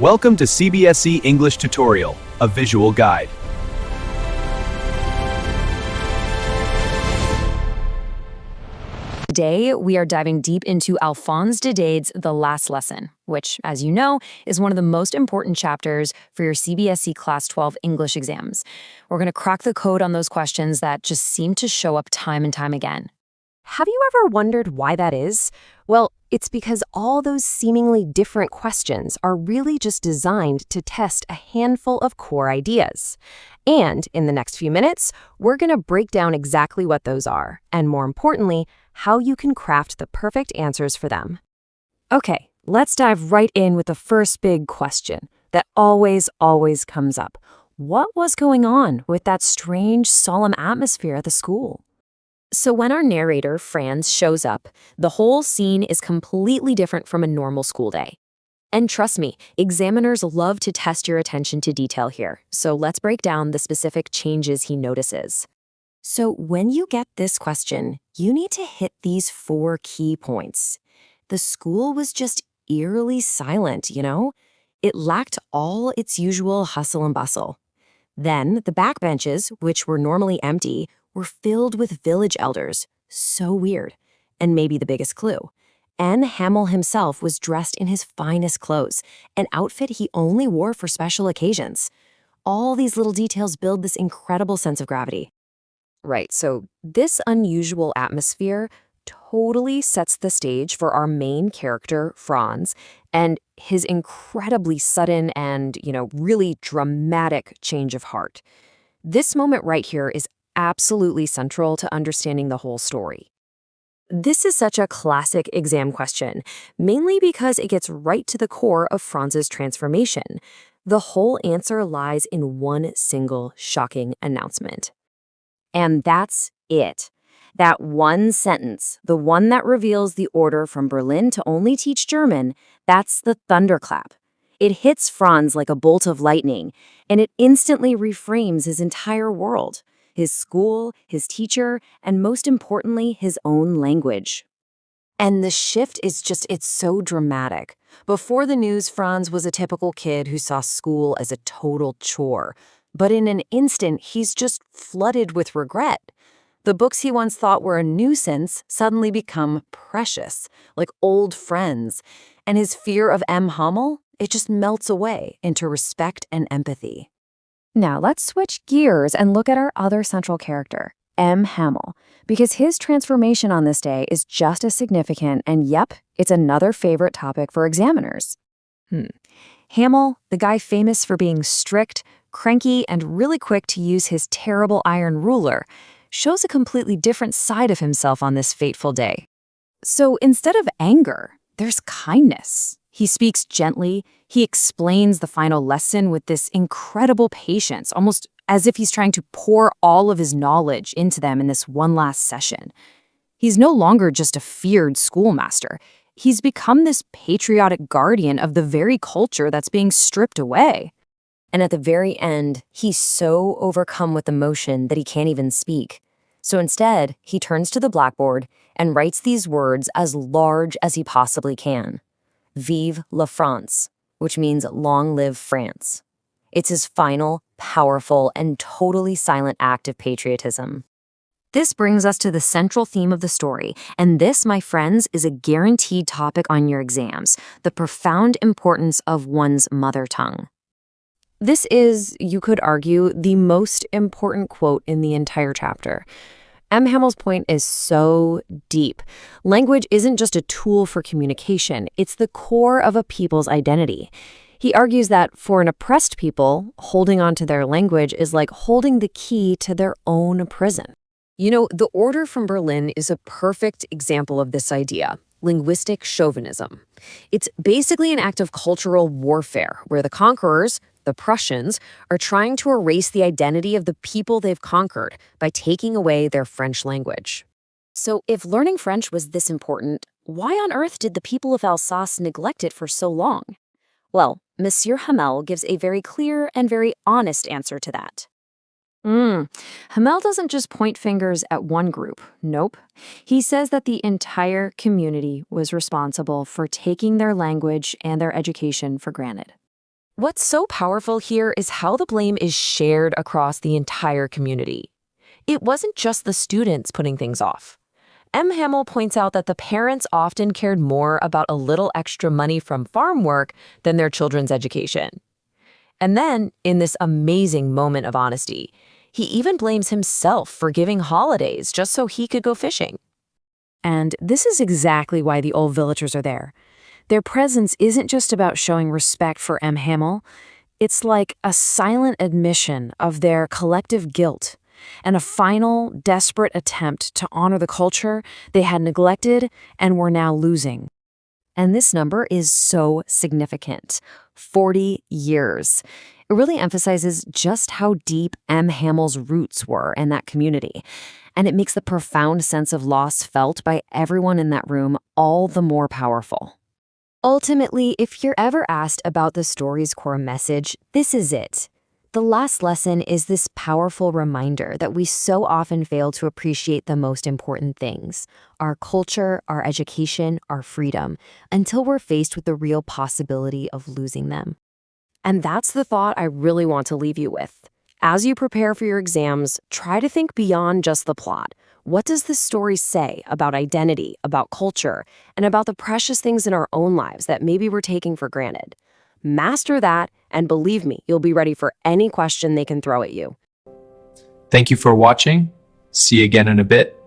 Welcome to CBSE English Tutorial, a visual guide. Today, we are diving deep into Alphonse Daudet's The Last Lesson, which, as you know, is one of the most important chapters for your CBSE Class 12 English exams. We're going to crack the code on those questions that just seem to show up time and time again. Have you ever wondered why that is? Well, it's because all those seemingly different questions are really just designed to test a handful of core ideas. And in the next few minutes, we're going to break down exactly what those are, and more importantly, how you can craft the perfect answers for them. Okay, let's dive right in with the first big question that always comes up. What was going on with that strange, solemn atmosphere at the school? So when our narrator, Franz, shows up, the whole scene is completely different from a normal school day. And trust me, examiners love to test your attention to detail here, so let's break down the specific changes he notices. So when you get this question, you need to hit these 4 key points. The school was just eerily silent, you know? It lacked all its usual hustle and bustle. Then the backbenches, which were normally empty, were filled with village elders. So weird. And maybe the biggest clue. N. Hamel himself was dressed in his finest clothes, an outfit he only wore for special occasions. All these little details build this incredible sense of gravity. Right, so this unusual atmosphere totally sets the stage for our main character, Franz, and his incredibly sudden and, really dramatic change of heart. This moment right here is absolutely central to understanding the whole story. This is such a classic exam question, mainly because it gets right to the core of Franz's transformation. The whole answer lies in one single shocking announcement. And that's it. That one sentence, the one that reveals the order from Berlin to only teach German, that's the thunderclap. It hits Franz like a bolt of lightning, and it instantly reframes his entire world. His school, his teacher, and most importantly, his own language. And the shift is it's so dramatic. Before the news, Franz was a typical kid who saw school as a total chore. But in an instant, he's just flooded with regret. The books he once thought were a nuisance suddenly become precious, like old friends. And his fear of M. Hamel, it just melts away into respect and empathy. Now, let's switch gears and look at our other central character, M. Hamel, because his transformation on this day is just as significant, and yep, it's another favorite topic for examiners. Hamel, the guy famous for being strict, cranky, and really quick to use his terrible iron ruler, shows a completely different side of himself on this fateful day. So instead of anger, there's kindness. He speaks gently. He explains the final lesson with this incredible patience, almost as if he's trying to pour all of his knowledge into them in this one last session. He's no longer just a feared schoolmaster. He's become this patriotic guardian of the very culture that's being stripped away. And at the very end, he's so overcome with emotion that he can't even speak. So instead, he turns to the blackboard and writes these words as large as he possibly can. Vive la France, which means long live France. It's his final, powerful, and totally silent act of patriotism. This brings us to the central theme of the story, and this, my friends, is a guaranteed topic on your exams, the profound importance of one's mother tongue. This is, you could argue, the most important quote in the entire chapter. M. Hamel's point is so deep. Language isn't just a tool for communication, it's the core of a people's identity. He argues that for an oppressed people, holding on to their language is like holding the key to their own prison. The order from Berlin is a perfect example of this idea. Linguistic chauvinism. It's basically an act of cultural warfare where the conquerors, the Prussians, are trying to erase the identity of the people they've conquered by taking away their French language. So if learning French was this important, why on earth did the people of Alsace neglect it for so long? Well, Monsieur Hamel gives a very clear and very honest answer to that. Hamel doesn't just point fingers at one group. Nope. He says that the entire community was responsible for taking their language and their education for granted. What's so powerful here is how the blame is shared across the entire community. It wasn't just the students putting things off. M. Hamill points out that the parents often cared more about a little extra money from farm work than their children's education. And then, in this amazing moment of honesty, he even blames himself for giving holidays just so he could go fishing. And this is exactly why the old villagers are there. Their presence isn't just about showing respect for M. Hamill. It's like a silent admission of their collective guilt and a final, desperate attempt to honor the culture they had neglected and were now losing. And this number is so significant. 40 years. It really emphasizes just how deep M. Hamill's roots were in that community. And it makes the profound sense of loss felt by everyone in that room all the more powerful. Ultimately, if you're ever asked about the story's core message, this is it. The last lesson is this powerful reminder that we so often fail to appreciate the most important things: our culture, our education, our freedom, until we're faced with the real possibility of losing them. And that's the thought I really want to leave you with. As you prepare for your exams, try to think beyond just the plot. What does this story say about identity, about culture, and about the precious things in our own lives that maybe we're taking for granted? Master that, and believe me, you'll be ready for any question they can throw at you. Thank you for watching. See you again in a bit.